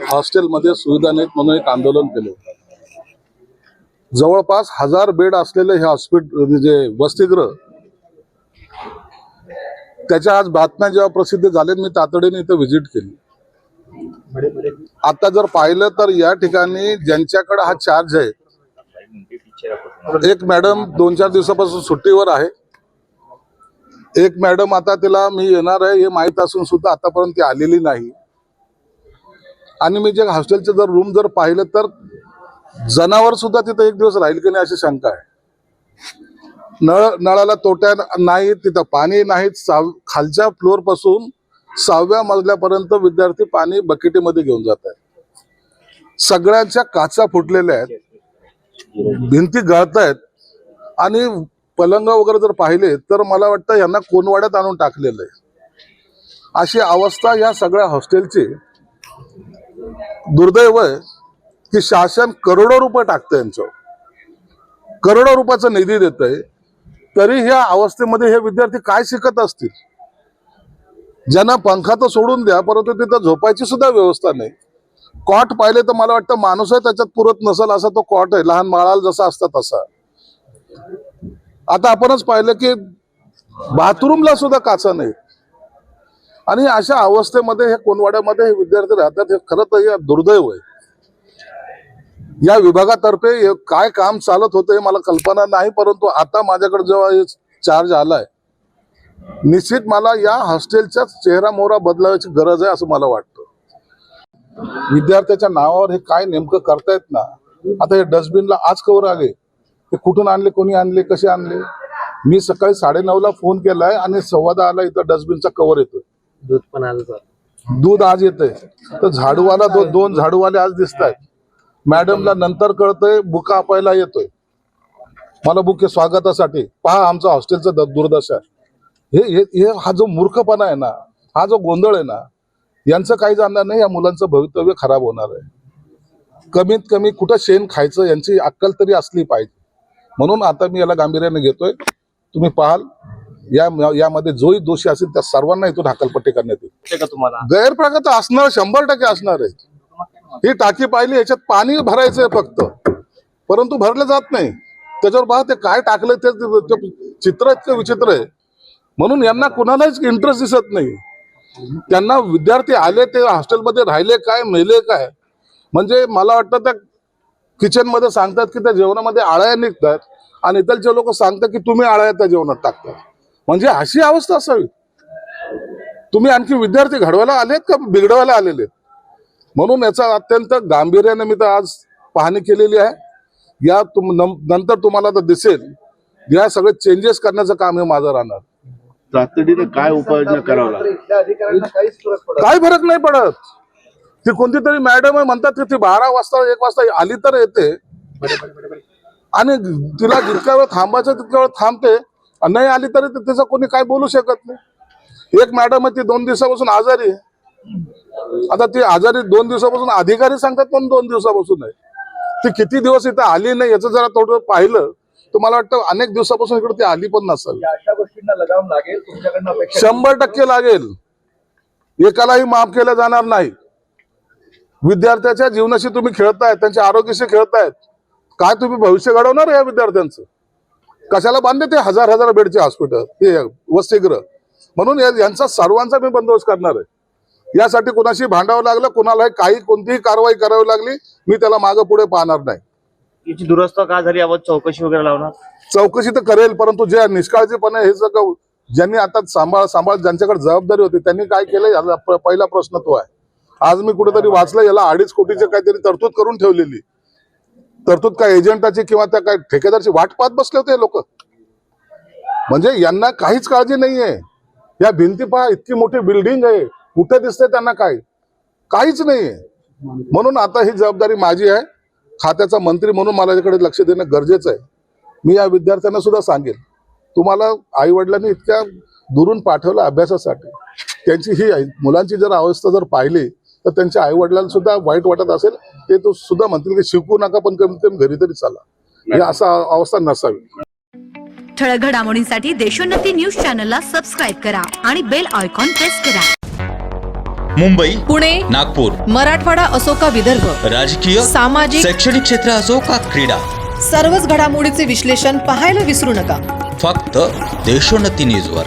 हॉस्टेलमध्ये सुविधा नाहीत म्हणून एक आंदोलन केले. जवळपास 1000 बेड असलेले हे हॉस्पिटल म्हणजे वसतिगृह, त्याच्या आज बातम्या जेव्हा प्रसिद्ध झाल्या मी तातडीने इथं व्हिजिट केली. आता जर पाहिलं तर या ठिकाणी ज्यांच्याकडे हा चार्ज आहे, एक मॅडम 2-4 दिवसापासून सुट्टीवर आहे. एक मॅडम आता तिला मी येणार आहे हे माहीत असून सुद्धा आतापर्यंत ती आलेली नाही. आणि मी जे हॉस्टेलचे जर रूम जर पाहिलं तर जनावर सुद्धा तिथं एक दिवस राहील की नाही अशी शंका आहे. नळाला तोट्या नाही, तिथं पाणी नाही. खालच्या फ्लोअर पासून 6व्या मजल्यापर्यंत विद्यार्थी पाणी बकेटीमध्ये घेऊन जात आहेत. सगळ्यांच्या काचा फुटलेल्या आहेत, भिंती गळत आहेत आणि पलंग वगैरे जर पाहिले तर मला वाटतं यांना कोणवाड्यात आणून टाकलेलं आहे. अशी अवस्था या सगळ्या हॉस्टेलची. दुर्दैव आहे की शासन करोडो रुपये टाकतं यांच्यावर, करोडो रुपयाचा निधी देत आहे, तरी ह्या अवस्थेमध्ये हे विद्यार्थी काय शिकत असतील. ज्यांना पंखा तर सोडून द्या, परंतु तिथं झोपायची सुद्धा व्यवस्था नाही. कॉट पाहिले तर मला वाटतं माणूस आहे त्याच्यात पुरत नसेल असा तो कॉट आहे, लहान बाळाला जसा असता तसा. आता आपणच पाहिलं की बाथरूमला सुद्धा काचा नाही. आणि अशा अवस्थेमध्ये हे कोणवाड्यामध्ये हे विद्यार्थी राहतात. हे खरं तर हे दुर्दैव आहे. या विभागातर्फे काय काम चालत होतं हे मला कल्पना नाही, परंतु आता माझ्याकडे जेव्हा हे चार्ज आलाय, निश्चित मला या हॉस्टेलचा चेहरा मोहरा बदलावायची गरज आहे असं मला वाटतं. विद्यार्थ्याच्या नावावर हे काय नेमकं करतायत ना. आता हे डस्टबिनला आज कवर आले, हे कुठून आणले, कोणी आणले, कसे आणले. मी सकाळी 9:30ला फोन केलाय आणि 10:15ला इथं डस्टबिनचा कवर येतोय. दूध पण आलं, दूध आज येतंय. तर झाडूवाला 2 झाडूवाले आज दिसत आहेत. मॅडमला नंतर कळतंय बुका अपायला येतोय. मला बुके स्वागतासाठी. पहा आमचा हॉस्टेलचा दुर्दशा. हे हा जो मूर्खपणा आहे ना, हा जो गोंधळ आहे ना, यांचं काही जाणणार नाही. या मुलांचं भवितव्य खराब होणार आहे. कमीत कमी कुठं शेण खायचं यांची अक्कल तरी असली पाहिजे. म्हणून आता मी याला गांभीर्याने घेतोय. तुम्ही पाहाल यामध्ये जोही दोषी असेल त्या सर्वांना इथून हकालपट्टी करण्यात येईल. तुम्हाला गैरप्रकार तर असणार, 100% असणार आहे. ही टाकी पाहिली, याच्यात पाणी भरायचंय फक्त, परंतु भरलं जात नाही. त्याच्यावर पहा ते काय टाकलं ते चित्र इतकं विचित्र आहे. म्हणून यांना कुणालाच इंटरेस्ट दिसत नाही. त्यांना विद्यार्थी आले ते हॉस्टेलमध्ये राहिले काय, मेले काय. म्हणजे मला वाटतं त्या किचनमध्ये सांगतात की त्या जेवणामध्ये आळ्या निघतात आणि इथलचे लोक सांगतात की तुम्ही आळ्या त्या जेवणात टाकता. म्हणजे अशी अवस्था असावी. तुम्ही आणखी विद्यार्थी घडवायला आलेत का बिघडवायला आलेले? म्हणून याचा अत्यंत गांभीर्याने मी तर आज पाहणी केलेली आहे. या नंतर तुम्हाला तर दिसेल या सगळे चेंजेस करण्याचं काम हे माझं राहणार. तातडीने काय उपाययोजना करावं लागेल? काय फरक नाही पडत. ती कोणती तरी मॅडम आहे म्हणतात की ती 12 वाजता 1 वाजता आली तर येते आणि तिला जितक्या वेळ थांबायचं तितक्या वेळ थांबते. नाही आली तरी त्याचं कोणी काय बोलू शकत नाही. एक मॅडम आहे ती 2 दिवसापासून आजारी आहे. आता ती आजारी 2 दिवसापासून अधिकारी सांगतात पण 2 दिवसापासून आहे. ती किती दिवस इथं आली नाही याचं जरा थोडं पाहिलं तर मला वाटतं अनेक दिवसापासून इकडे ती आली पण नसेल. अशा गोष्टींना लगाम लागेल तुमच्याकडनं अपेक्षा? 100% लागेल. एकालाही माफ केलं जाणार नाही. विद्यार्थ्याच्या जीवनाशी तुम्ही खेळतायत, त्यांच्या आरोग्याशी खेळतायत. काय तुम्ही भविष्य घडवणार या विद्यार्थ्यांचं? कशाला बांधले ते 1000 बेडचे हॉस्पिटल, हे वसतिगृह? म्हणून यांचा सर्वांचा मी बंदोबस्त करणार आहे. यासाठी कुणाशी भांडावं लागलं, कुणाला कोणतीही कारवाई करावी लागली, मी त्याला मागं पुढे पाहणार नाही. याची दुरस्ता का झाली यावर चौकशी वगैरे लावणार? चौकशी तर करेल, परंतु जे निष्काळजीपणे हे सगळं ज्यांनी आता सांभाळ ज्यांच्याकडे जबाबदारी होती त्यांनी काय केलं याला पहिला प्रश्न तो आहे. आज मी कुठेतरी वाचलं याला 2.5 कोटीची काहीतरी तरतूद करून ठेवलेली. तरतूद काय एजंटाची किंवा त्या काय ठेकेदारची वाट पाहत बसले होते लोक. म्हणजे यांना काहीच काळजी नाहीये. या भिंती पहा, इतकी मोठी बिल्डिंग आहे, कुठे दिसते त्यांना काहीच नाहीये. म्हणून आता ही जबाबदारी माझी आहे. खात्याचा मंत्री म्हणून मला याकडे लक्ष देणं गरजेचं आहे. मी या विद्यार्थ्यांना सुद्धा सांगेन, तुम्हाला आई वडिलांनी इतक्या दुरून पाठवलं अभ्यासासाठी, त्यांची ही मुलांची जर अवस्था जर पाहिली तर त्यांच्या आई वडिलांना सुद्धा वाईट वाटत असेल. ते तो सुद्धा म्हणतील की शिकू नका पण कमीत कमी घरी तरी चला. ही असा अवस्था नसावी. ठळक घडामोडींसाठी देशोन्नती न्यूज चॅनलला सबस्क्राईब करा आणि बेल आयकॉन प्रेस करा. मुंबई, पुणे, नागपूर, मराठवाडा असो का विदर्भ, राजकीय, सामाजिक, शैक्षणिक क्षेत्र असो का क्रीडा, सर्वच घडामोडीचे विश्लेषण पाहायला विसरू नका. फक्त देशोन्नती न्यूजवर.